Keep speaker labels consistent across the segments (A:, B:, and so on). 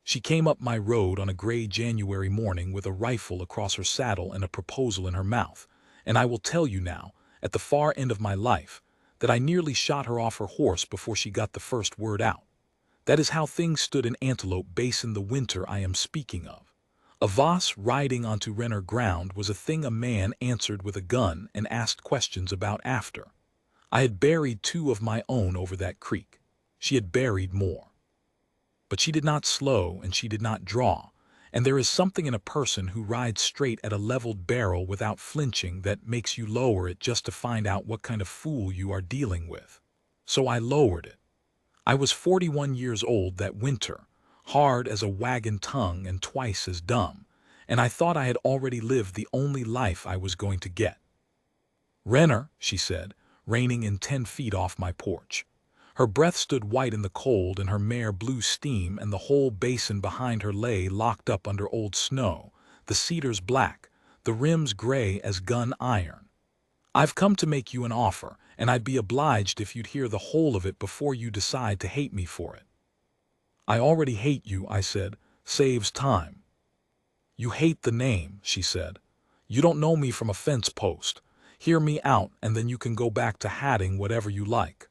A: She came up my road on a gray January morning with a rifle across her saddle and a proposal in her mouth, and I will tell you now, at the far end of my life, that I nearly shot her off her horse before she got the first word out. That is how things stood in Antelope Basin the winter I am speaking of. A Voss riding onto Renner ground was a thing a man answered with a gun and asked questions about after. I had buried two of my own over that creek. She had buried more. But she did not slow and she did not draw, and there is something in a person who rides straight at a leveled barrel without flinching that makes you lower it just to find out what kind of fool you are dealing with. So I lowered it. I was 41 years old that winter, hard as a wagon tongue and twice as dumb, and I thought I had already lived the only life I was going to get. "Renner," she said, reining in 10 feet off my porch. Her breath stood white in the cold and her mare blew steam and the whole basin behind her lay locked up under old snow, the cedars black, the rims gray as gun iron. "I've come to make you an offer, and I'd be obliged if you'd hear the whole of it before you decide to hate me for it." "I already hate you," I said. "Saves time." "You hate the name," she said. "You don't know me from a fence post. Hear me out, and then you can go back to hatting whatever you like."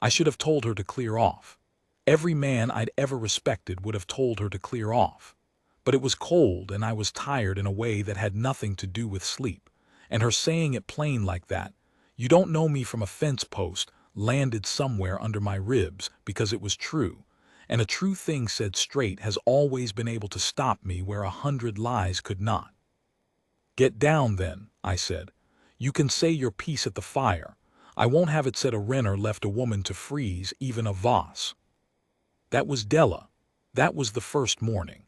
A: I should have told her to clear off. Every man I'd ever respected would have told her to clear off. But it was cold, and I was tired in a way that had nothing to do with sleep, and her saying it plain like that, "You don't know me from a fence post," landed somewhere under my ribs because it was true, and a true thing said straight has always been able to stop me where 100 lies could not. "Get down, then," I said. "You can say your piece at the fire. I won't have it said a Renner left a woman to freeze, even a Voss." That was Della. That was the first morning.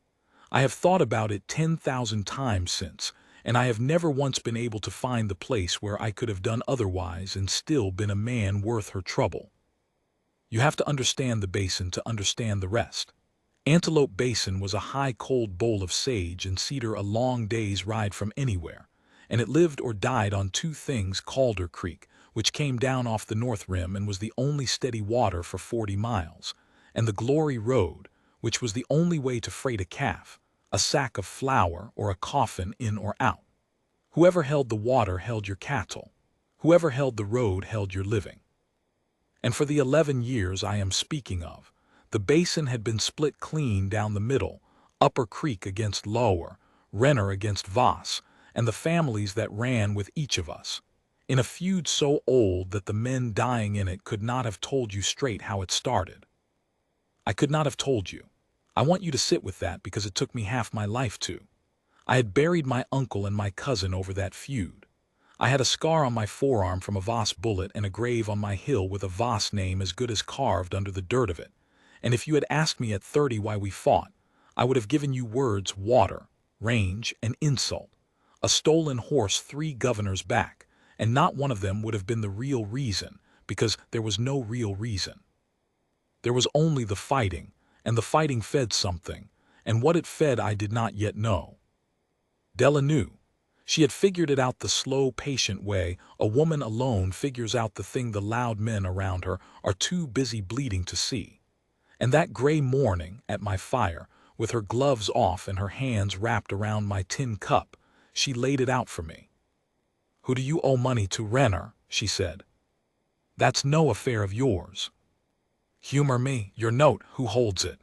A: I have thought about it 10,000 times since, and I have never once been able to find the place where I could have done otherwise and still been a man worth her trouble. You have to understand the basin to understand the rest. Antelope Basin was a high cold bowl of sage and cedar a long day's ride from anywhere, and it lived or died on two things: Calder Creek, which came down off the north rim and was the only steady water for 40 miles, and the Glory Road, which was the only way to freight a calf, a sack of flour, or a coffin in or out. Whoever held the water held your cattle. Whoever held the road held your living. And for the 11 years I am speaking of, the basin had been split clean down the middle, Upper Creek against Lower, Renner against Voss, and the families that ran with each of us, in a feud so old that the men dying in it could not have told you straight how it started. I could not have told you. I want you to sit with that because it took me half my life to. I had buried my uncle and my cousin over that feud. I had a scar on my forearm from a Voss bullet and a grave on my hill with a Voss name as good as carved under the dirt of it. And if you had asked me at 30 why we fought, I would have given you words: water, range, and insult. A stolen horse 3 governors back, and not one of them would have been the real reason, because there was no real reason. There was only the fighting, and the fighting fed something, and what it fed I did not yet know. Della knew. She had figured it out the slow, patient way a woman alone figures out the thing the loud men around her are too busy bleeding to see. And that gray morning, at my fire, with her gloves off and her hands wrapped around my tin cup, she laid it out for me. "Who do you owe money to, Renner?" she said. "That's no affair of yours." "Humor me. Your note, who holds it?"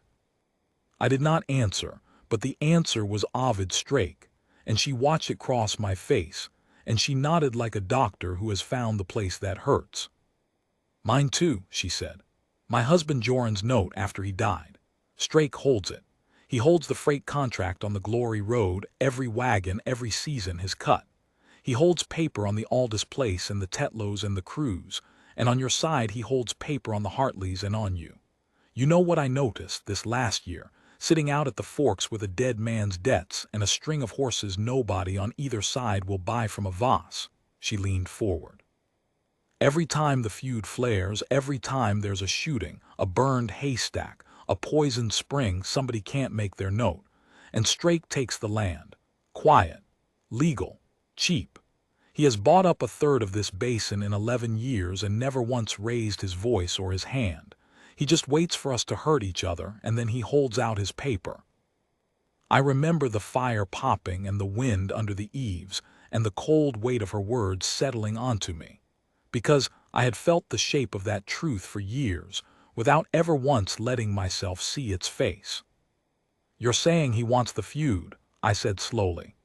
A: I did not answer, but the answer was Ovid Strake, and she watched it cross my face, and she nodded like a doctor who has found the place that hurts. "Mine too," she said. "My husband Joran's note after he died. Strake holds it. He holds the freight contract on the Glory Road, every wagon, every season his cut. He holds paper on the Aldous Place and the Tetlows and the Crews, and on your side he holds paper on the Hartleys and on you. You know what I noticed this last year, sitting out at the forks with a dead man's debts and a string of horses nobody on either side will buy from a Voss." She leaned forward. "Every time the feud flares, every time there's a shooting, a burned haystack, a poisoned spring, somebody can't make their note, and Strake takes the land. Quiet, legal, cheap. He has bought up a third of this basin in 11 years and never once raised his voice or his hand. He just waits for us to hurt each other, and then he holds out his paper. I remember the fire popping and the wind under the eaves and the cold weight of her words settling onto me, because I had felt the shape of that truth for years without ever once letting myself see its face. "You're saying he wants the feud," I said slowly.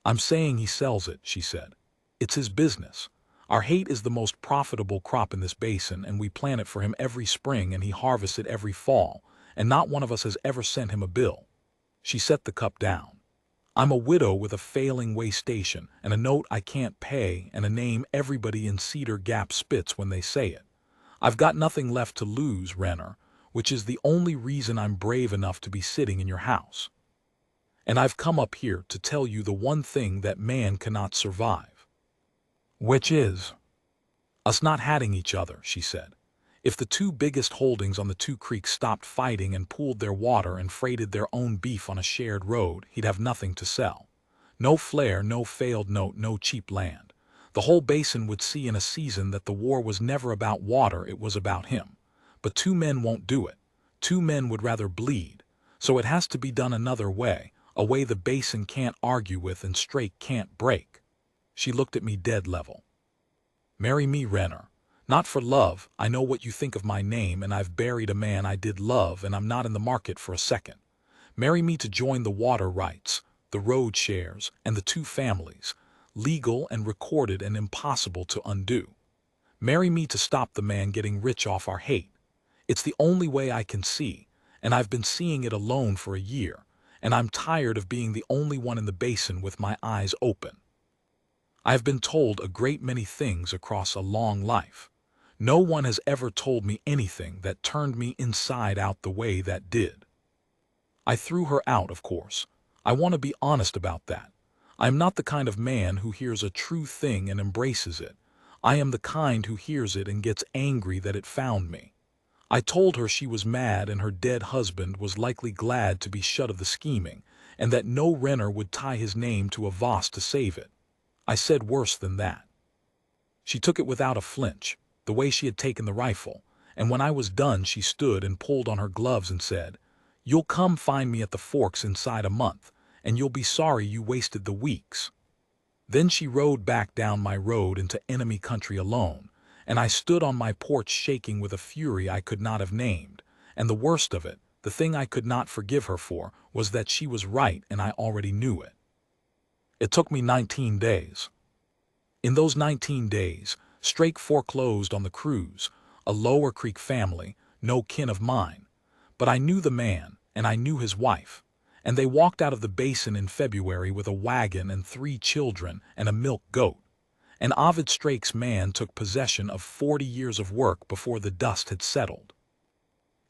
A: "I'm saying he sells it," she said. "It's his business. Our hate is the most profitable crop in this basin, and we plant it for him every spring and he harvests it every fall, and not one of us has ever sent him a bill." She set the cup down. "I'm a widow with a failing way station and a note I can't pay and a name everybody in Cedar Gap spits when they say it. I've got nothing left to lose, Renner, which is the only reason I'm brave enough to be sitting in your house. And I've come up here to tell you the one thing that man cannot survive." "Which is?" "Us not hatting each other," she said. "If the two biggest holdings on the two creeks stopped fighting and pooled their water and freighted their own beef on a shared road, he'd have nothing to sell. No flare, no failed note, no cheap land. The whole basin would see in a season that the war was never about water, it was about him. But two men won't do it. Two men would rather bleed. So it has to be done another way, a way the basin can't argue with and straight can't break." She looked at me dead level. "Marry me, Renner. Not for love, I know what you think of my name, and I've buried a man I did love, and I'm not in the market for a second. Marry me to join the water rights, the road shares, and the two families, legal and recorded and impossible to undo. Marry me to stop the man getting rich off our hate. It's the only way I can see, and I've been seeing it alone for a year, and I'm tired of being the only one in the basin with my eyes open. I've been told a great many things across a long life. No one has ever told me anything that turned me inside out the way that did." I threw her out, of course. I want to be honest about that. I am not the kind of man who hears a true thing and embraces it. I am the kind who hears it and gets angry that it found me. I told her she was mad and her dead husband was likely glad to be shut of the scheming, and that no Renner would tie his name to a vase to save it. I said worse than that. She took it without a flinch, the way she had taken the rifle, and when I was done she stood and pulled on her gloves and said, "You'll come find me at the Forks inside a month, and you'll be sorry you wasted the weeks." Then she rode back down my road into enemy country alone, and I stood on my porch shaking with a fury I could not have named, and the worst of it, the thing I could not forgive her for, was that she was right and I already knew it. It took me 19 days. In those 19 days, Strake foreclosed on the cruise, a Lower Creek family, no kin of mine. But I knew the man, and I knew his wife, and they walked out of the basin in February with a wagon and 3 children and a milk goat. And Ovid Strake's man took possession of 40 years of work before the dust had settled.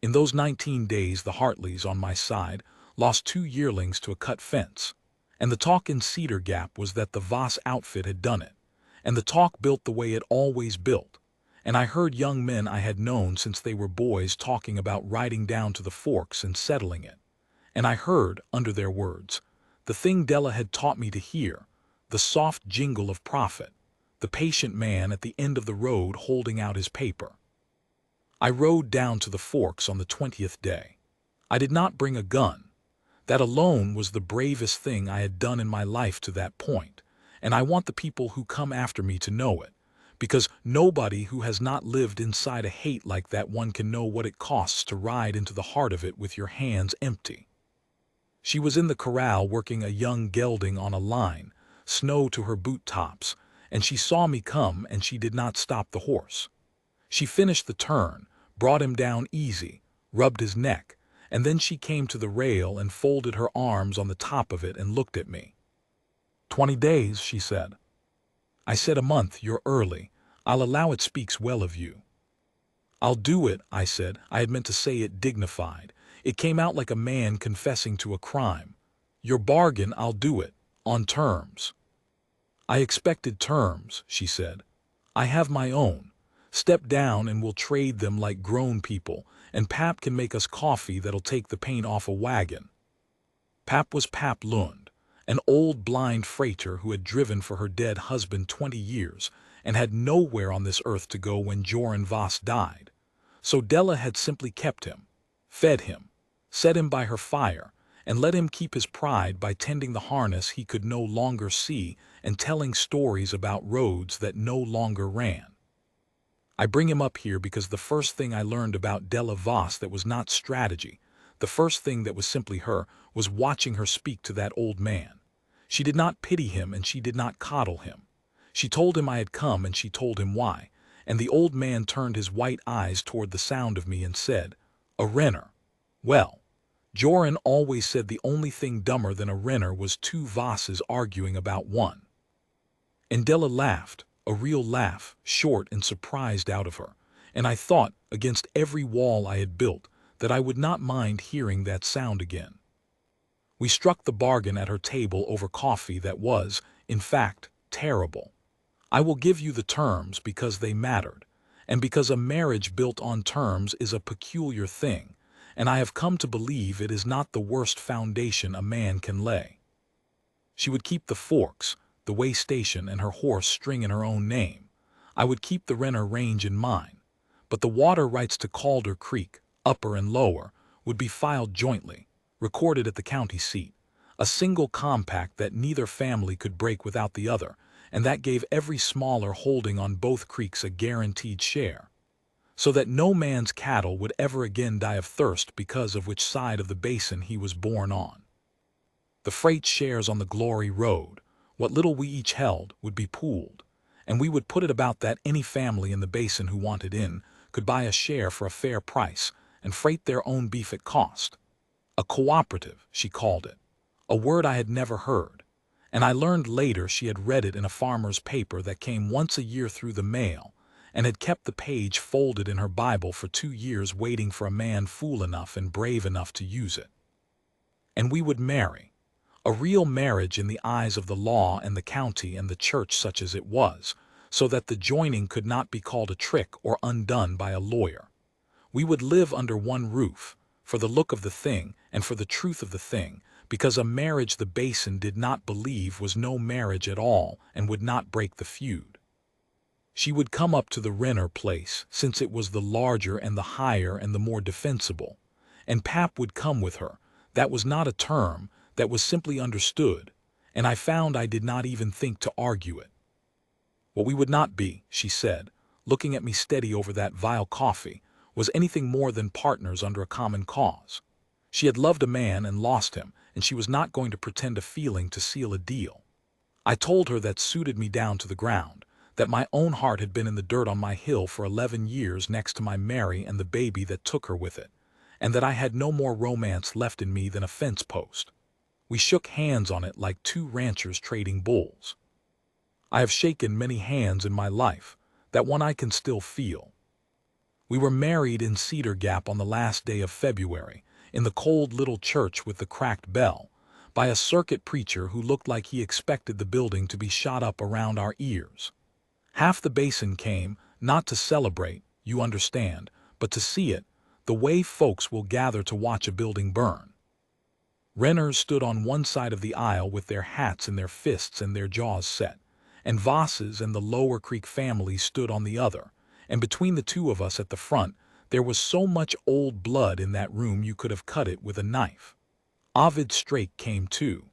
A: In those 19 days the Hartleys, on my side, lost 2 yearlings to a cut fence, and the talk in Cedar Gap was that the Voss outfit had done it. And the talk built the way it always built, and I heard young men I had known since they were boys talking about riding down to the Forks and settling it. And I heard, under their words, the thing Della had taught me to hear, the soft jingle of profit, the patient man at the end of the road holding out his paper. I rode down to the Forks on the 20th day. I did not bring a gun. That alone was the bravest thing I had done in my life to that point. And I want the people who come after me to know it, because nobody who has not lived inside a hate like that one can know what it costs to ride into the heart of it with your hands empty. She was in the corral working a young gelding on a line, snow to her boot tops, and she saw me come and she did not stop the horse. She finished the turn, brought him down easy, rubbed his neck, and then she came to the rail and folded her arms on the top of it and looked at me. 20 days, she said. I said, a month, you're early. I'll allow it speaks well of you. I'll do it, I said. I had meant to say it dignified. It came out like a man confessing to a crime. Your bargain, I'll do it, on terms. I expected terms, she said. I have my own. Step down and we'll trade them like grown people, and Pap can make us coffee that'll take the paint off a wagon. Pap was Pap Lund, an old blind freighter who had driven for her dead husband 20 years and had nowhere on this earth to go when Joran Voss died. So Della had simply kept him, fed him, set him by her fire, and let him keep his pride by tending the harness he could no longer see and telling stories about roads that no longer ran. I bring him up here because the first thing I learned about Della Voss that was not strategy, the first thing that was simply her, was watching her speak to that old man. She did not pity him and she did not coddle him. She told him I had come and she told him why, and the old man turned his white eyes toward the sound of me and said, "A Renner. Well, Joran always said the only thing dumber than a Renner was two Vosses arguing about one." And Della laughed, a real laugh, short and surprised out of her, and I thought, against every wall I had built, that I would not mind hearing that sound again. We struck the bargain at her table over coffee that was, in fact, terrible. I will give you the terms because they mattered, and because a marriage built on terms is a peculiar thing, and I have come to believe it is not the worst foundation a man can lay. She would keep the forks, the way station, and her horse string in her own name. I would keep the Renner range in mine, but the water rights to Calder Creek, upper and lower, would be filed jointly, recorded at the county seat, a single compact that neither family could break without the other, and that gave every smaller holding on both creeks a guaranteed share, so that no man's cattle would ever again die of thirst because of which side of the basin he was born on. The freight shares on the Glory Road, what little we each held, would be pooled, and we would put it about that any family in the basin who wanted in could buy a share for a fair price and freight their own beef at cost. A cooperative, she called it, a word I had never heard, and I learned later she had read it in a farmer's paper that came once a year through the mail, and had kept the page folded in her Bible for 2 years waiting for a man fool enough and brave enough to use it. And we would marry, a real marriage in the eyes of the law and the county and the church such as it was, so that the joining could not be called a trick or undone by a lawyer. We would live under one roof, for the look of the thing and for the truth of the thing, because a marriage the basin did not believe was no marriage at all and would not break the feud. She would come up to the Renner place, since it was the larger and the higher and the more defensible, and Pap would come with her. That was not a term, that was simply understood, and I found I did not even think to argue it. What we would not be, she said, looking at me steady over that vile coffee, was anything more than partners under a common cause. She had loved a man and lost him, and she was not going to pretend a feeling to seal a deal. I told her that suited me down to the ground, that my own heart had been in the dirt on my hill for 11 years next to my Mary and the baby that took her with it, and that I had no more romance left in me than a fence post. We shook hands on it like two ranchers trading bulls. I have shaken many hands in my life, that one I can still feel. We were married in Cedar Gap on the last day of February, in the cold little church with the cracked bell, by a circuit preacher who looked like he expected the building to be shot up around our ears. Half the basin came, not to celebrate, you understand, but to see it, the way folks will gather to watch a building burn. Renners stood on one side of the aisle with their hats in their fists and their jaws set, and Vosses and the Lower Creek family stood on the other, and between the two of us at the front, there was so much old blood in that room you could have cut it with a knife. Ovid Strake came too.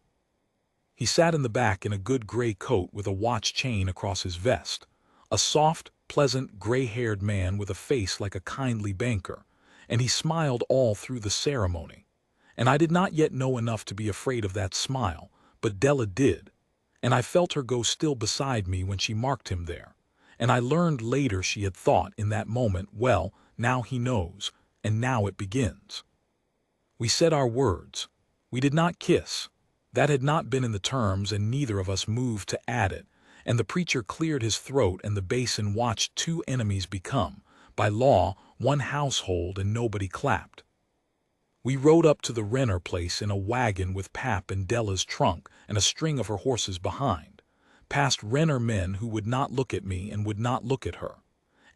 A: He sat in the back in a good gray coat with a watch chain across his vest, a soft, pleasant, gray-haired man with a face like a kindly banker, and he smiled all through the ceremony. And I did not yet know enough to be afraid of that smile, but Della did, and I felt her go still beside me when she marked him there, and I learned later she had thought in that moment, well, now he knows, and now it begins. We said our words. We did not kiss. That had not been in the terms, and neither of us moved to add it, and the preacher cleared his throat and the basin watched two enemies become, by law, one household, and nobody clapped. We rode up to the Renner place in a wagon with Pap and Della's trunk and a string of her horses behind, past Renner men who would not look at me and would not look at her.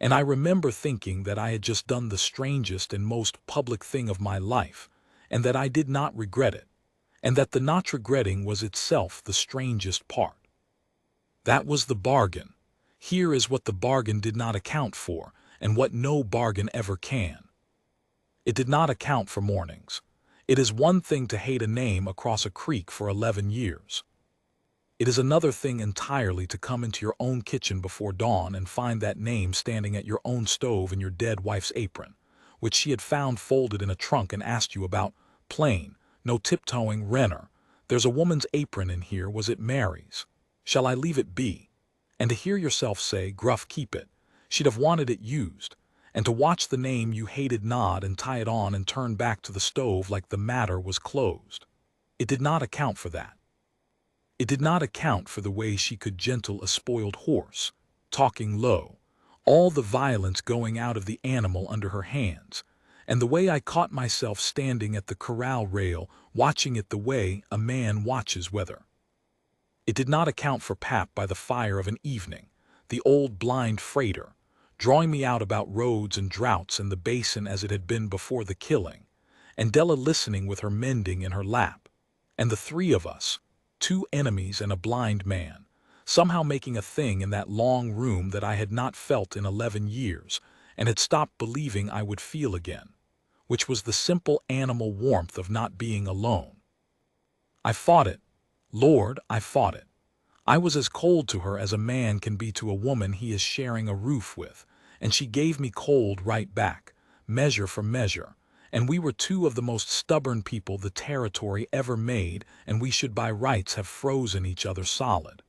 A: And I remember thinking that I had just done the strangest and most public thing of my life, and that I did not regret it, and that the not regretting was itself the strangest part. That was the bargain. Here is what the bargain did not account for, and what no bargain ever can. It did not account for mornings. It is one thing to hate a name across a creek for 11 years. It is another thing entirely to come into your own kitchen before dawn and find that name standing at your own stove in your dead wife's apron, which she had found folded in a trunk and asked you about. Plain, no tiptoeing. Renner, there's a woman's apron in here, was it Mary's? Shall I leave it be? And to hear yourself say, gruff, keep it. She'd have wanted it used. And to watch the name you hated nod and tie it on and turn back to the stove like the matter was closed. It did not account for that. It did not account for the way she could gentle a spoiled horse, talking low, all the violence going out of the animal under her hands, and the way I caught myself standing at the corral rail, watching it the way a man watches weather. It did not account for Pap by the fire of an evening, the old blind freighter, drawing me out about roads and droughts and the basin as it had been before the killing, and Della listening with her mending in her lap, and the three of us, two enemies and a blind man, somehow making a thing in that long room that I had not felt in 11 years and had stopped believing I would feel again, which was the simple animal warmth of not being alone. I fought it. Lord, I fought it. I was as cold to her as a man can be to a woman he is sharing a roof with, and she gave me cold right back, measure for measure, and we were two of the most stubborn people the territory ever made, and we should by rights have frozen each other solid.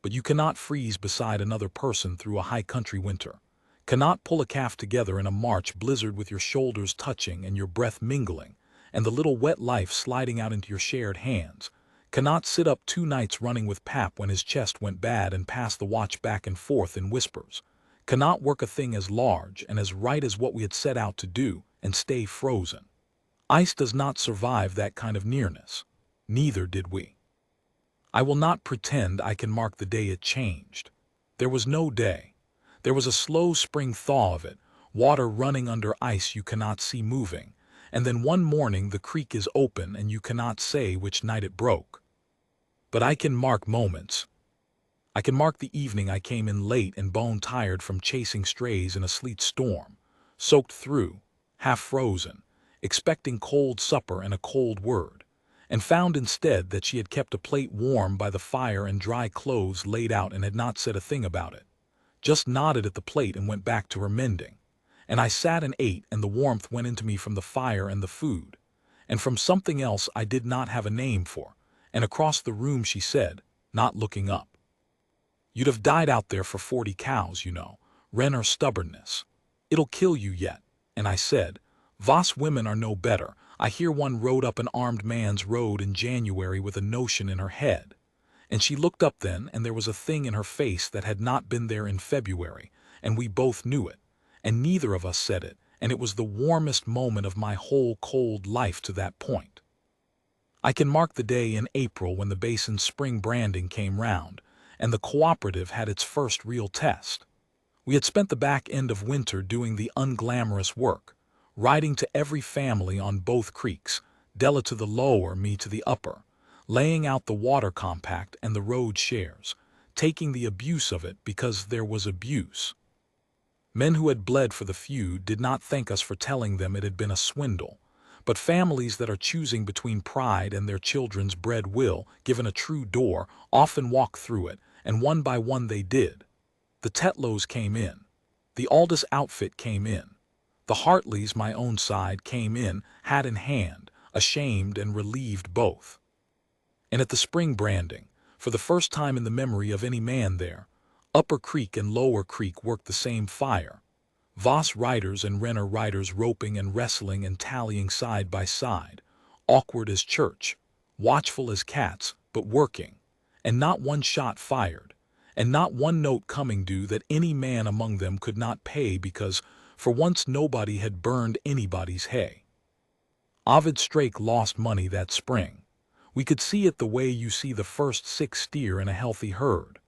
A: But you cannot freeze beside another person through a high country winter, cannot pull a calf together in a March blizzard with your shoulders touching and your breath mingling, and the little wet life sliding out into your shared hands, cannot sit up 2 nights running with Pap when his chest went bad and pass the watch back and forth in whispers, cannot work a thing as large and as right as what we had set out to do, and stay frozen. Ice does not survive that kind of nearness. Neither did we. I will not pretend I can mark the day it changed. There was no day. There was a slow spring thaw of it, water running under ice you cannot see moving, and then one morning the creek is open and you cannot say which night it broke. But I can mark moments. I can mark the evening I came in late and bone-tired from chasing strays in a sleet storm, soaked through, half frozen, expecting cold supper and a cold word, and found instead that she had kept a plate warm by the fire and dry clothes laid out and had not said a thing about it, just nodded at the plate and went back to her mending. And I sat and ate, and the warmth went into me from the fire and the food, and from something else I did not have a name for, and across the room she said, not looking up, "You'd have died out there for 40 cows, you know, Renner stubbornness. It'll kill you yet." And I said, "Voss women are no better. I hear one rode up an armed man's road in January with a notion in her head." And she looked up then, and there was a thing in her face that had not been there in February, and we both knew it, and neither of us said it, and it was the warmest moment of my whole cold life to that point. I can mark the day in April when the basin's spring branding came round, and the cooperative had its first real test. We had spent the back end of winter doing the unglamorous work, riding to every family on both creeks, Della to the lower, me to the upper, laying out the water compact and the road shares, taking the abuse of it because there was abuse. Men who had bled for the feud did not thank us for telling them it had been a swindle, but families that are choosing between pride and their children's bread will, given a true door, often walk through it, and one by one they did. The Tetlows came in. The Aldous outfit came in. The Hartleys, my own side, came in, hat in hand, ashamed and relieved both. And at the spring branding, for the first time in the memory of any man there, Upper Creek and Lower Creek worked the same fire. Voss riders and Renner riders roping and wrestling and tallying side by side, awkward as church, watchful as cats, but working, and not one shot fired, and not one note coming due that any man among them could not pay because, for once, nobody had burned anybody's hay. Ovid Strake lost money that spring. We could see it the way you see the first 6 steer in a healthy herd.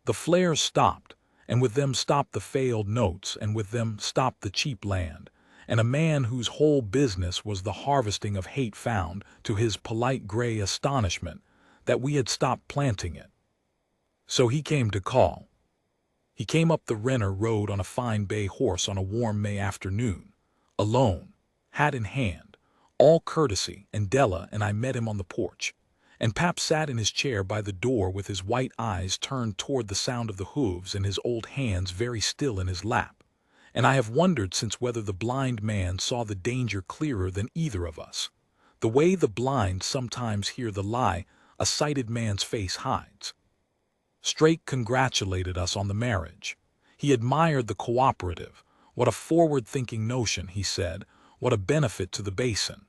A: The flares stopped, and with them stopped the failed notes, and with them stopped the cheap land, and a man whose whole business was the harvesting of hate found, to his polite gray astonishment, that we had stopped planting it. So he came to call. He came up the Renner Road on a fine bay horse on a warm May afternoon, alone, hat in hand, all courtesy, and Della and I met him on the porch. And Pap sat in his chair by the door with his white eyes turned toward the sound of the hooves and his old hands very still in his lap. And I have wondered since whether the blind man saw the danger clearer than either of us. The way the blind sometimes hear the lie a sighted man's face hides. Strake congratulated us on the marriage. He admired the cooperative. What a forward-thinking notion, he said. What a benefit to the basin.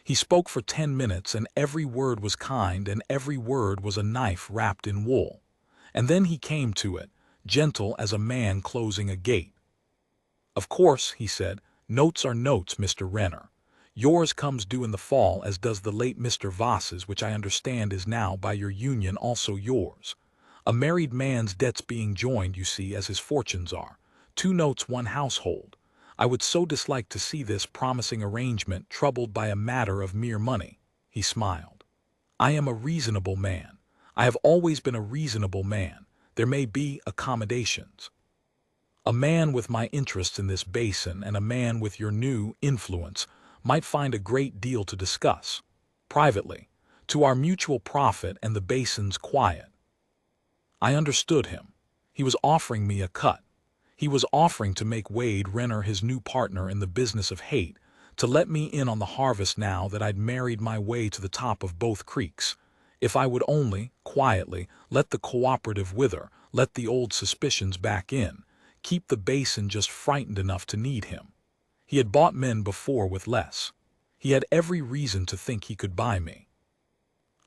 A: He spoke for 10 minutes, and every word was kind, and every word was a knife wrapped in wool. And then he came to it, gentle as a man closing a gate. Of course, he said, notes are notes, Mr. Renner. Yours comes due in the fall, as does the late Mr. Voss's, which I understand is now by your union also yours. A married man's debts being joined, you see, as his fortunes are. 2 notes, 1 household. I would so dislike to see this promising arrangement troubled by a matter of mere money. He smiled. I am a reasonable man. I have always been a reasonable man. There may be accommodations. A man with my interests in this basin and a man with your new influence might find a great deal to discuss, privately, to our mutual profit and the basin's quiet. I understood him. He was offering me a cut. He was offering to make Wade Renner his new partner in the business of hate, to let me in on the harvest now that I'd married my way to the top of both creeks. If I would only, quietly, let the cooperative wither, let the old suspicions back in, keep the basin just frightened enough to need him. He had bought men before with less. He had every reason to think he could buy me.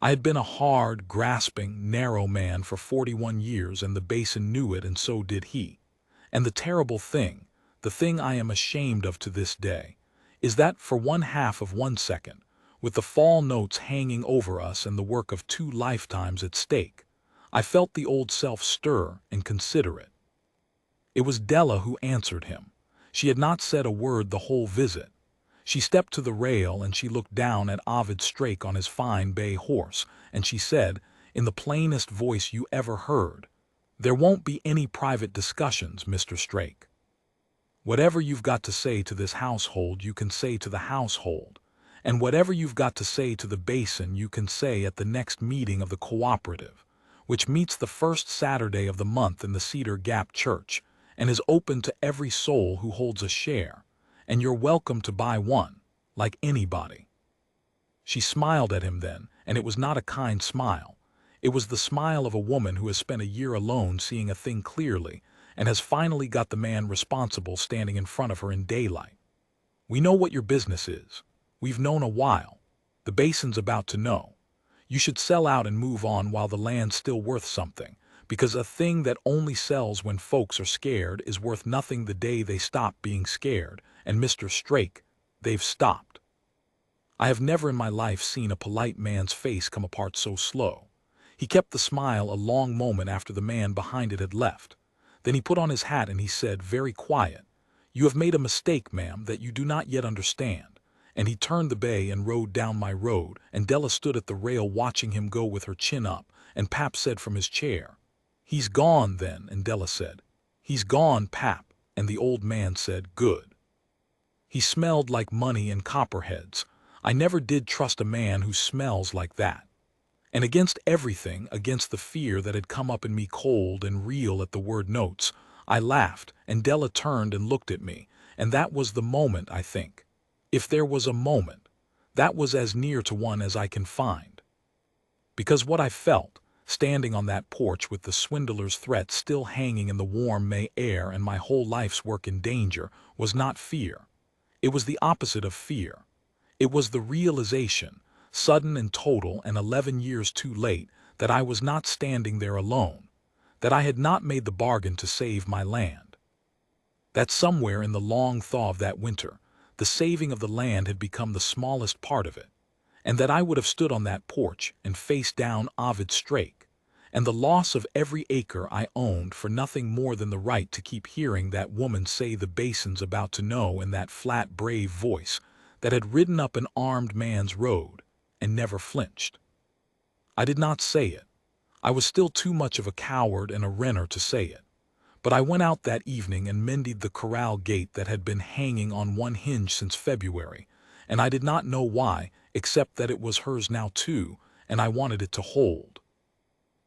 A: I had been a hard, grasping, narrow man for 41 years, and the basin knew it, and so did he. And the terrible thing, the thing I am ashamed of to this day, is that for 1/2 of 1 second, with the fall notes hanging over us and the work of 2 lifetimes at stake, I felt the old self stir and consider it. It was Della who answered him. She had not said a word the whole visit. She stepped to the rail and she looked down at Ovid Strake on his fine bay horse, and she said, in the plainest voice you ever heard, "There won't be any private discussions, Mr. Strake. Whatever you've got to say to this household you can say to the household, and whatever you've got to say to the basin you can say at the next meeting of the cooperative, which meets the first Saturday of the month in the Cedar Gap Church, and is open to every soul who holds a share, and you're welcome to buy one, like anybody." She smiled at him then, and it was not a kind smile. It was the smile of a woman who has spent a year alone seeing a thing clearly, and has finally got the man responsible standing in front of her in daylight. "We know what your business is. We've known a while. The basin's about to know. You should sell out and move on while the land's still worth something, because a thing that only sells when folks are scared is worth nothing the day they stop being scared, and Mr. Strake, they've stopped." I have never in my life seen a polite man's face come apart so slow. He kept the smile a long moment after the man behind it had left. Then he put on his hat and he said, very quiet, "You have made a mistake, ma'am, that you do not yet understand." And he turned the bay and rode down my road, and Della stood at the rail watching him go with her chin up, and Pap said from his chair, "He's gone, then," and Della said, "He's gone, Pap," and the old man said, "Good." He smelled like money and copperheads. I never did trust a man who smells like that. And against everything, against the fear that had come up in me cold and real at the word notes, I laughed, and Della turned and looked at me, and that was the moment, I think. If there was a moment, that was as near to one as I can find. Because what I felt, standing on that porch with the swindler's threat still hanging in the warm May air and my whole life's work in danger, was not fear. It was the opposite of fear. It was the realization, sudden and total and 11 years too late, that I was not standing there alone, that I had not made the bargain to save my land. That somewhere in the long thaw of that winter, the saving of the land had become the smallest part of it, and that I would have stood on that porch and faced down Ovid Strake, and the loss of every acre I owned for nothing more than the right to keep hearing that woman say the basin's about to know in that flat, brave voice that had ridden up an armed man's road and never flinched. I did not say it. I was still too much of a coward and a Renner to say it. But I went out that evening and mended the corral gate that had been hanging on one hinge since February, and I did not know why, except that it was hers now too, and I wanted it to hold.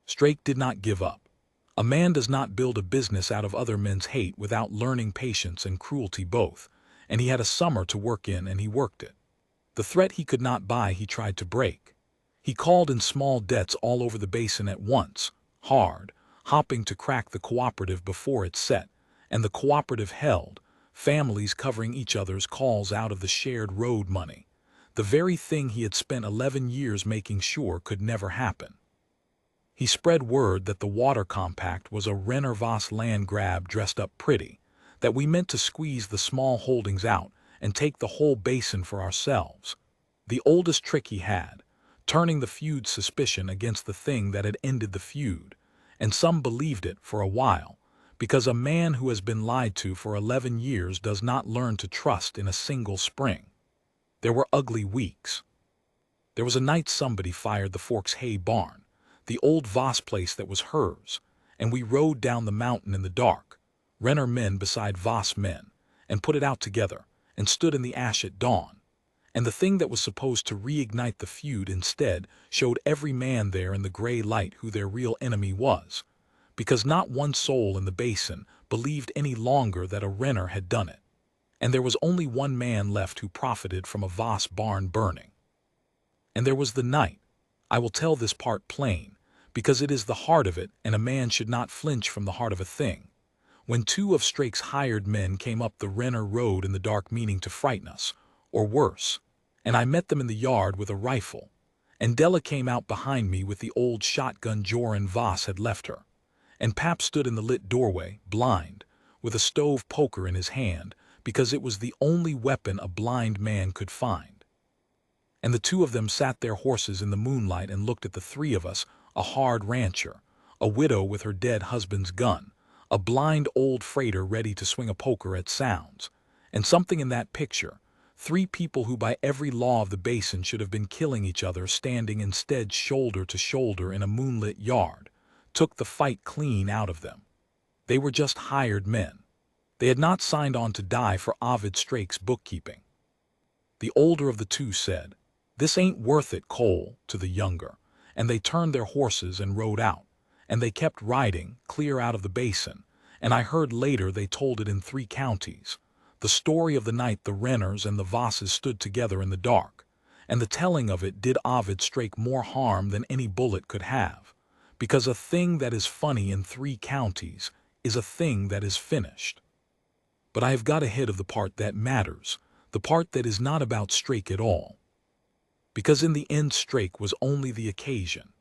A: Strake did not give up. A man does not build a business out of other men's hate without learning patience and cruelty both, and he had a summer to work in and he worked it. The threat he could not buy he tried to break. He called in small debts all over the basin at once, hard, hopping to crack the cooperative before it set, and the cooperative held, families covering each other's calls out of the shared road money, the very thing he had spent 11 years making sure could never happen. He spread word that the water compact was a Renner-Voss land grab dressed up pretty, that we meant to squeeze the small holdings out and take the whole basin for ourselves. The oldest trick he had, turning the feud's suspicion against the thing that had ended the feud, and some believed it for a while, because a man who has been lied to for 11 years does not learn to trust in a single spring. There were ugly weeks. There was a night somebody fired the Forks hay barn, the old Voss place that was hers, and we rode down the mountain in the dark, Renner men beside Voss men, and put it out together, and stood in the ash at dawn. And the thing that was supposed to reignite the feud instead showed every man there in the gray light who their real enemy was, because not one soul in the basin believed any longer that a Renner had done it, and there was only one man left who profited from a Voss barn burning. And there was the night. I will tell this part plain, because it is the heart of it, and a man should not flinch from the heart of a thing. When 2 of Strake's hired men came up the Renner road in the dark meaning to frighten us, or worse, and I met them in the yard with a rifle, and Della came out behind me with the old shotgun Joran Voss had left her, and Pap stood in the lit doorway, blind, with a stove poker in his hand, because it was the only weapon a blind man could find. And the 2 of them sat their horses in the moonlight and looked at the 3 of us, a hard rancher, a widow with her dead husband's gun, a blind old freighter ready to swing a poker at sounds, and something in that picture, 3 people who by every law of the basin should have been killing each other standing instead shoulder to shoulder in a moonlit yard, took the fight clean out of them. They were just hired men. They had not signed on to die for Ovid Strake's bookkeeping. The older of the 2 said, "This ain't worth it, Cole," to the younger, and they turned their horses and rode out, and they kept riding clear out of the basin, and I heard later they told it in 3 counties, the story of the night the Renners and the Vosses stood together in the dark, and the telling of it did Ovid Strake more harm than any bullet could have, because a thing that is funny in 3 counties is a thing that is finished. But I have got ahead of the part that matters, the part that is not about Strake at all. Because in the end Strake was only the occasion,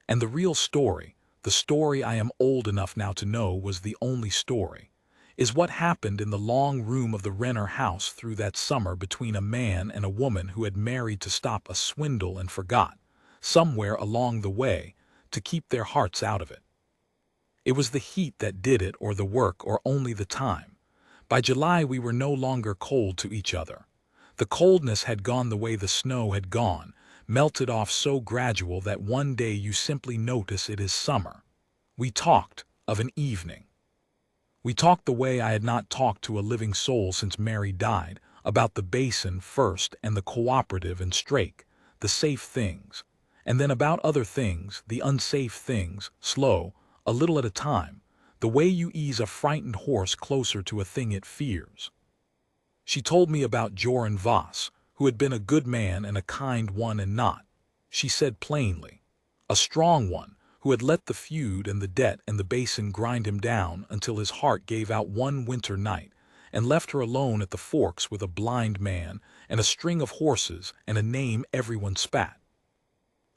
A: and the real story, the story I am old enough now to know was the only story, is what happened in the long room of the Renner house through that summer between a man and a woman who had married to stop a swindle and forgot, somewhere along the way, to keep their hearts out of it. It was the heat that did it, or the work, or only the time. By July we were no longer cold to each other. The coldness had gone the way the snow had gone, melted off so gradual that one day you simply notice it is summer. We talked of an evening. We talked the way I had not talked to a living soul since Mary died, about the basin first and the cooperative and Strake, the safe things, and then about other things, the unsafe things, slow, a little at a time, the way you ease a frightened horse closer to a thing it fears. She told me about Joran Voss, who had been a good man and a kind one and not, she said plainly, a strong one, who had let the feud and the debt and the basin grind him down until his heart gave out one winter night and left her alone at the Forks with a blind man and a string of horses and a name everyone spat.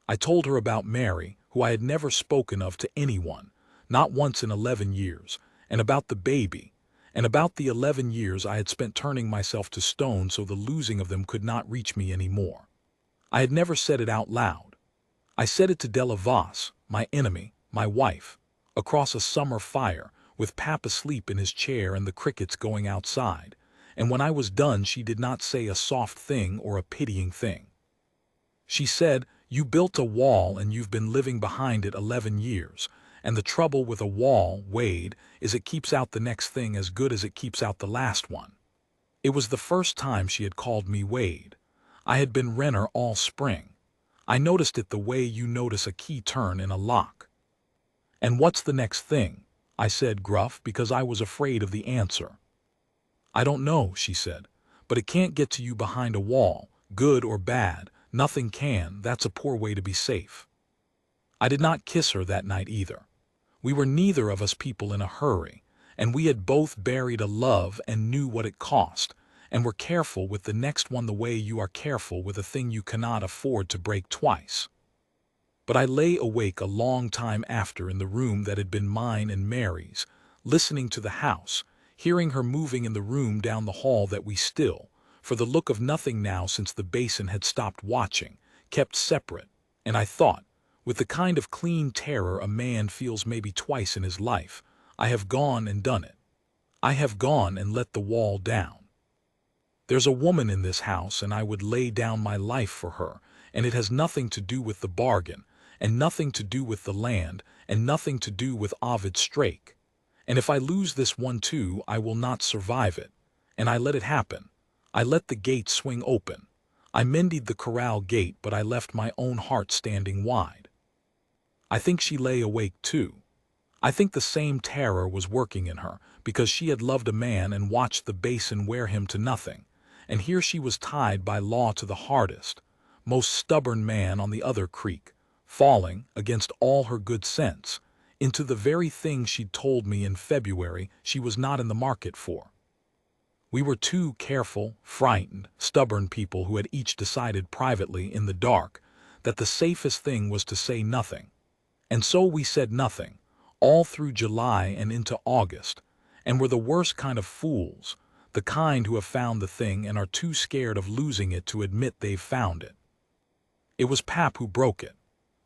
A: I told her about Mary, who I had never spoken of to anyone, not once in 11 years, and about the baby, and about the 11 years I had spent turning myself to stone so the losing of them could not reach me any more. I had never said it out loud. I said it to Della Voss, my enemy, my wife, across a summer fire, with Pap asleep in his chair and the crickets going outside, and when I was done she did not say a soft thing or a pitying thing. She said, "You built a wall and you've been living behind it 11 years, And the trouble with a wall, Wade, is it keeps out the next thing as good as it keeps out the last one. It was the first time she had called me Wade. I had been Renner all spring. I noticed it the way you notice a key turn in a lock. And what's the next thing? I said gruff because I was afraid of the answer. I don't know, she said, but it can't get to you behind a wall, good or bad, nothing can, that's a poor way to be safe. I did not kiss her that night either. We were neither of us people in a hurry, and we had both buried a love and knew what it cost, and were careful with the next one the way you are careful with a thing you cannot afford to break twice. But I lay awake a long time after in the room that had been mine and Mary's, listening to the house, hearing her moving in the room down the hall that we still, for the look of nothing now since the basin had stopped watching, kept separate, and I thought, with the kind of clean terror a man feels maybe twice in his life, I have gone and done it. I have gone and let the wall down. There's a woman in this house and I would lay down my life for her, and it has nothing to do with the bargain, and nothing to do with the land, and nothing to do with Ovid Strake. And if I lose this one too, I will not survive it. And I let it happen. I let the gate swing open. I mended the corral gate, but I left my own heart standing wide. I think she lay awake too. I think the same terror was working in her, because she had loved a man and watched the basin wear him to nothing. And here she was tied by law to the hardest, most stubborn man on the other creek, falling, against all her good sense, into the very thing she'd told me in February she was not in the market for. We were two careful, frightened, stubborn people who had each decided privately in the dark that the safest thing was to say nothing. And so we said nothing, all through July and into August, and were the worst kind of fools, the kind who have found the thing and are too scared of losing it to admit they've found it. It was Pap who broke it.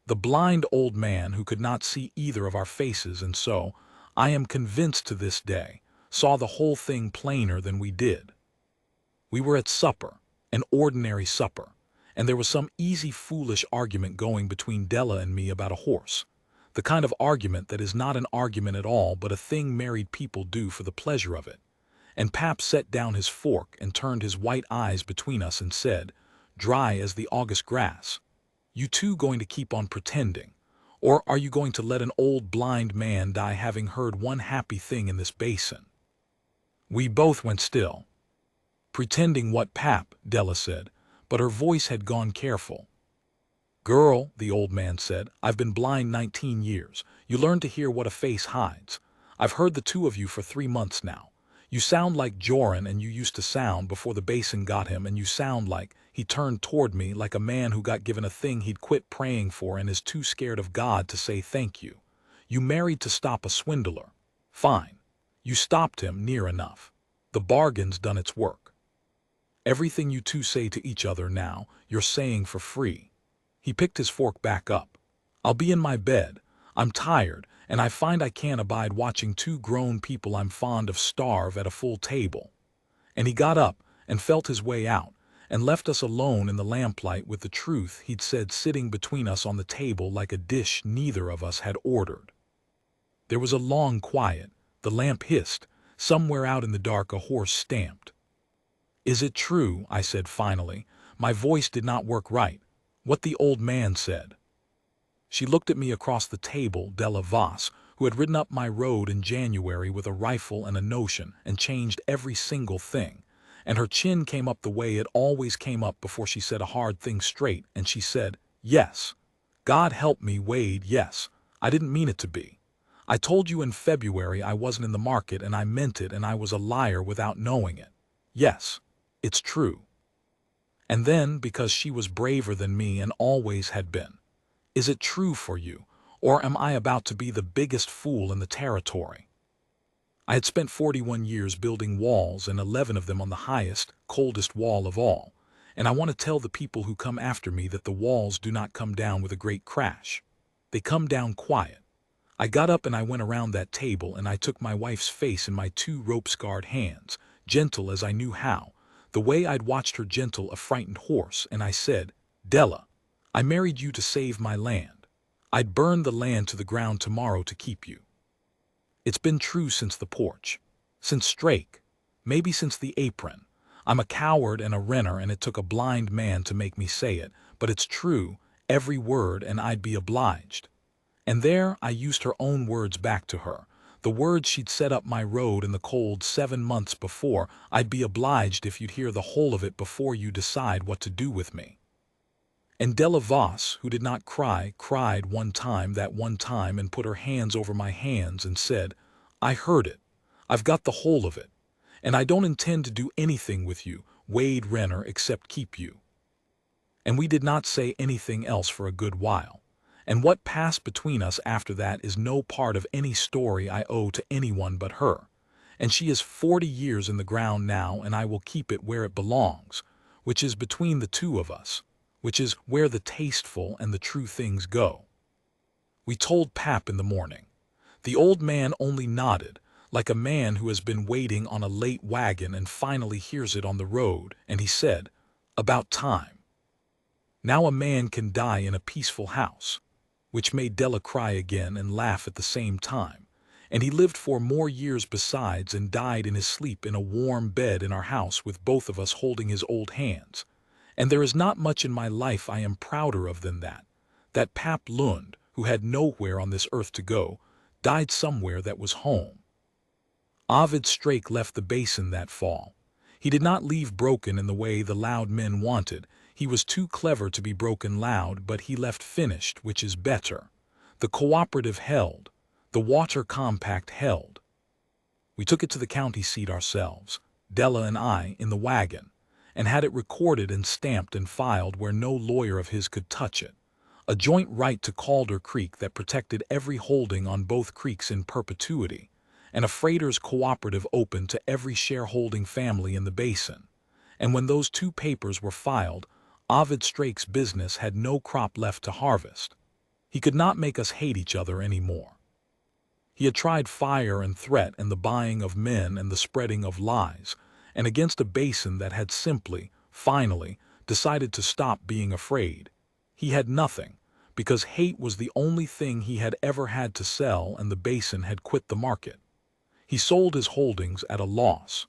A: The blind old man who could not see either of our faces, and so, I am convinced to this day, saw the whole thing plainer than we did. We were at supper, an ordinary supper, and there was some easy foolish argument going between Della and me about a horse, the kind of argument that is not an argument at all but a thing married people do for the pleasure of it. And Pap set down his fork and turned his white eyes between us and said, dry as the August grass, "You two going to keep on pretending, or are you going to let an old blind man die having heard one happy thing in this basin?" We both went still. "Pretending what, Pap?" Della said, but her voice had gone careful. "Girl," the old man said, "I've been blind 19 years. You learn to hear what a face hides. I've heard the two of you for 3 months now. You sound like Joran and you used to sound before the basin got him, and you sound like," he turned toward me, "like a man who got given a thing he'd quit praying for and is too scared of God to say thank you. You married to stop a swindler. Fine. You stopped him near enough. The bargain's done its work. Everything you two say to each other now, you're saying for free." He picked his fork back up. "I'll be in my bed. I'm tired, and I find I can't abide watching two grown people I'm fond of starve at a full table." And he got up and felt his way out, and left us alone in the lamplight with the truth he'd said sitting between us on the table like a dish neither of us had ordered. There was a long quiet. The lamp hissed. Somewhere out in the dark a horse stamped. "Is it true," I said finally, my voice did not work right, "what the old man said?" She looked at me across the table, Della Voss, who had ridden up my road in January with a rifle and a notion and changed every single thing, and her chin came up the way it always came up before she said a hard thing straight, and she said, "Yes. God help me, Wade, yes. I didn't mean it to be. I told you in February I wasn't in the market, and I meant it, and I was a liar without knowing it. Yes, it's true." And then, because she was braver than me and always had been, "Is it true for you, or am I about to be the biggest fool in the territory?" I had spent 41 years building walls, and 11 of them on the highest, coldest wall of all, and I want to tell the people who come after me that the walls do not come down with a great crash. They come down quiet. I got up and I went around that table, and I took my wife's face in my 2 rope-scarred hands, gentle as I knew how, the way I'd watched her gentle a frightened horse, and I said, "Della, I married you to save my land. I'd burn the land to the ground tomorrow to keep you. It's been true since the porch, since Strake, maybe since the apron. I'm a coward and a renner, and it took a blind man to make me say it, but it's true, every word, and I'd be obliged. And there I used her own words back to her, the words she'd set up my road in the cold 7 months before. I'd be obliged if you'd hear the whole of it before you decide what to do with me. And Della Voss, who did not cry, cried that one time, and put her hands over my hands and said, I heard it. I've got the whole of it. And I don't intend to do anything with you, Wade Renner, except keep you. And we did not say anything else for a good while. And what passed between us after that is no part of any story I owe to anyone but her. And she is 40 years in the ground now, and I will keep it where it belongs, which is between the two of us, which is where the tasteful and the true things go. We told Pap in the morning. The old man only nodded, like a man who has been waiting on a late wagon and finally hears it on the road, and he said, about time. Now a man can die in a peaceful house, which made Della cry again and laugh at the same time, and he lived 4 more years besides and died in his sleep in a warm bed in our house with both of us holding his old hands. And there is not much in my life I am prouder of than that Pap Lund, who had nowhere on this earth to go, died somewhere that was home. Ovid Strake left the basin that fall. He did not leave broken in the way the loud men wanted. He was too clever to be broken loud, but he left finished, which is better. The cooperative held. The water compact held. We took it to the county seat ourselves, Della and I, in the wagon, and had it recorded and stamped and filed where no lawyer of his could touch it. A joint right to Calder Creek that protected every holding on both creeks in perpetuity, and a freighters cooperative open to every shareholding family in the basin. And when those 2 papers were filed, Ovid Strake's business had no crop left to harvest. He could not make us hate each other any more. He had tried fire and threat and the buying of men and the spreading of lies, and against a basin that had simply, finally, decided to stop being afraid. He had nothing, because hate was the only thing he had ever had to sell, and the basin had quit the market. He sold his holdings at a loss.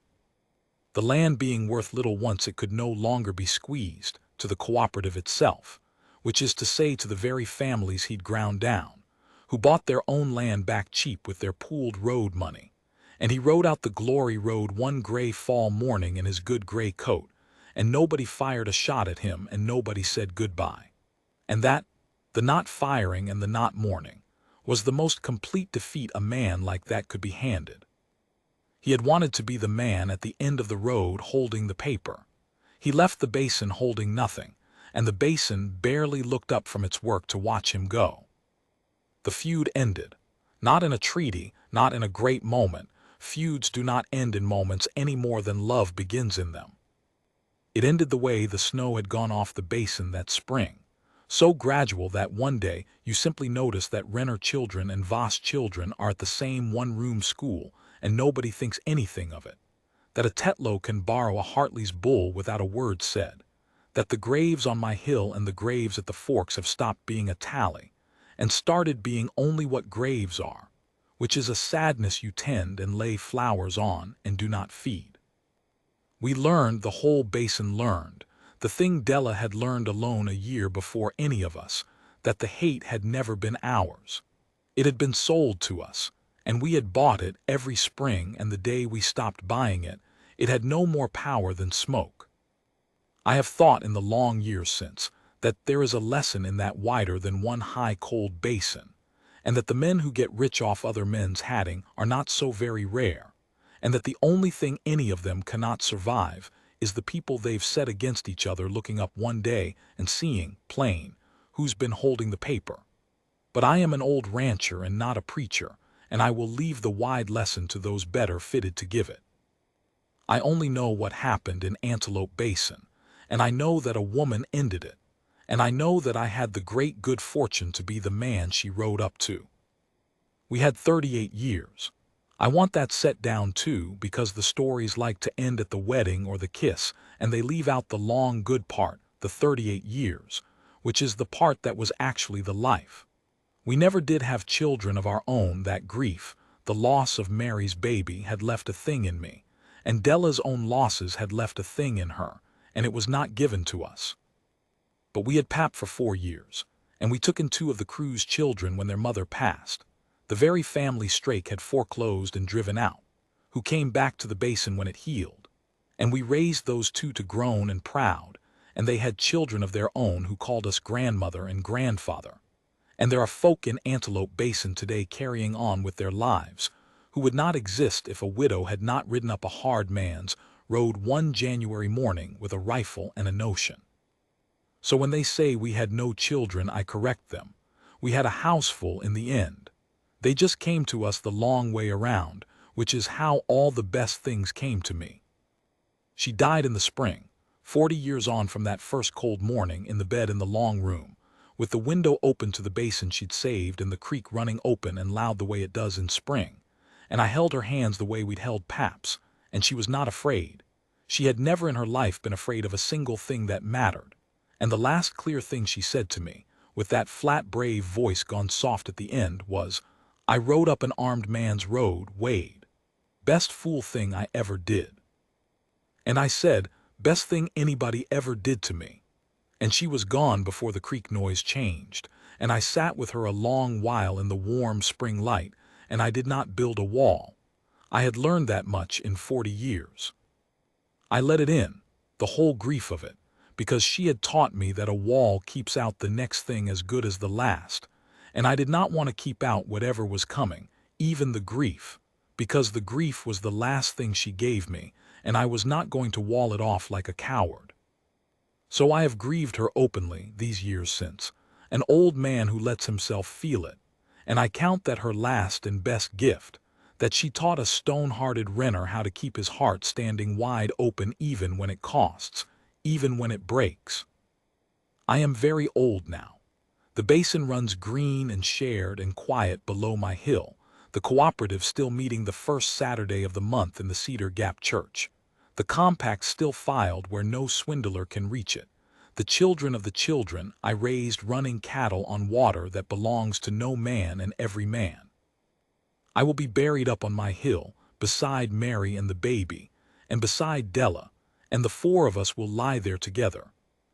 A: The land being worth little once it could no longer be squeezed, to the cooperative itself, which is to say to the very families he'd ground down, who bought their own land back cheap with their pooled road money. And he rode out the Glory Road one gray fall morning in his good gray coat, and nobody fired a shot at him, and nobody said goodbye. And that, the not firing and the not mourning, was the most complete defeat a man like that could be handed. He had wanted to be the man at the end of the road holding the paper. He left the basin holding nothing, and the basin barely looked up from its work to watch him go. The feud ended. Not in a treaty, not in a great moment. Feuds do not end in moments any more than love begins in them. It ended the way the snow had gone off the basin that spring, so gradual that one day you simply notice that Renner children and Voss children are at the same one-room school, and nobody thinks anything of it. That a Tetlow can borrow a Hartley's bull without a word said. That the graves on my hill and the graves at the forks have stopped being a tally, and started being only what graves are, which is a sadness you tend and lay flowers on and do not feed. We learned, the whole basin learned, the thing Della had learned alone a year before any of us, that the hate had never been ours. It had been sold to us, and we had bought it every spring, and the day we stopped buying it, it had no more power than smoke. I have thought in the long years since that there is a lesson in that wider than one high cold basin, and that the men who get rich off other men's hatting are not so very rare, and that the only thing any of them cannot survive is the people they've set against each other looking up one day and seeing, plain, who's been holding the paper. But I am an old rancher and not a preacher, and I will leave the wide lesson to those better fitted to give it. I only know what happened in Antelope Basin, and I know that a woman ended it, and I know that I had the great good fortune to be the man she rode up to. We had 38 years. I want that set down too, because the stories like to end at the wedding or the kiss, and they leave out the long good part, the 38 years, which is the part that was actually the life. We never did have children of our own. That grief, the loss of Mary's baby, had left a thing in me, and Della's own losses had left a thing in her, and it was not given to us. But we had papped for 4 years, and we took in 2 of the crew's children when their mother passed. The very family Strake had foreclosed and driven out, who came back to the basin when it healed. And we raised those 2 to grown and proud, and they had children of their own who called us grandmother and grandfather. And there are folk in Antelope Basin today carrying on with their lives, who would not exist if a widow had not ridden up a hard man's road one January morning with a rifle and a notion. So when they say we had no children, I correct them. We had a houseful in the end. They just came to us the long way around, which is how all the best things came to me. She died in the spring, 40 years on from that first cold morning in the bed in the long room, with the window open to the basin she'd saved and the creek running open and loud the way it does in spring. And I held her hands the way we'd held Pap's, and she was not afraid. She had never in her life been afraid of a single thing that mattered. And the last clear thing she said to me, with that flat brave voice gone soft at the end, was, "I rode up an armed man's road, Wade. Best fool thing I ever did." And I said, "Best thing anybody ever did to me." And she was gone before the creek noise changed, and I sat with her a long while in the warm spring light, and I did not build a wall. I had learned that much in 40 years. I let it in, the whole grief of it, because she had taught me that a wall keeps out the next thing as good as the last, and I did not want to keep out whatever was coming, even the grief, because the grief was the last thing she gave me, and I was not going to wall it off like a coward. So I have grieved her openly these years since, an old man who lets himself feel it, and I count that her last and best gift, that she taught a stone-hearted renner how to keep his heart standing wide open even when it costs, even when it breaks. I am very old now. The basin runs green and shared and quiet below my hill, the cooperative still meeting the first Saturday of the month in the Cedar Gap Church, the compact still filed where no swindler can reach it, the children of the children I raised running cattle on water that belongs to no man and every man. I will be buried up on my hill, beside Mary and the baby, and beside Della, and the 4 of us will lie there together,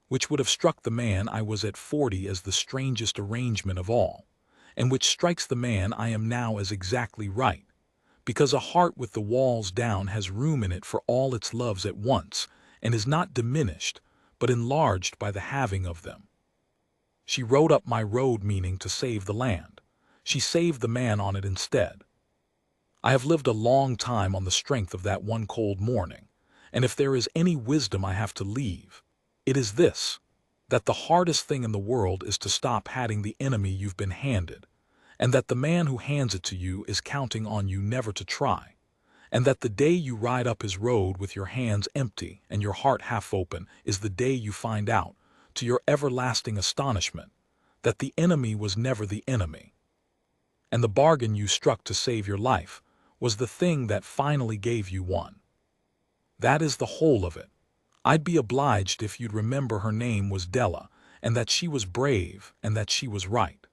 A: which would have struck the man I was at 40 as the strangest arrangement of all, and which strikes the man I am now as exactly right, because a heart with the walls down has room in it for all its loves at once, and is not diminished, but enlarged by the having of them. She rode up my road meaning to save the land. She saved the man on it instead. I have lived a long time on the strength of that one cold morning, and if there is any wisdom I have to leave, it is this, that the hardest thing in the world is to stop hating the enemy you've been handed, and that the man who hands it to you is counting on you never to try, and that the day you ride up his road with your hands empty and your heart half open is the day you find out, to your everlasting astonishment, that the enemy was never the enemy, and the bargain you struck to save your life was the thing that finally gave you one. That is the whole of it. I'd be obliged if you'd remember her name was Della, and that she was brave, and that she was right.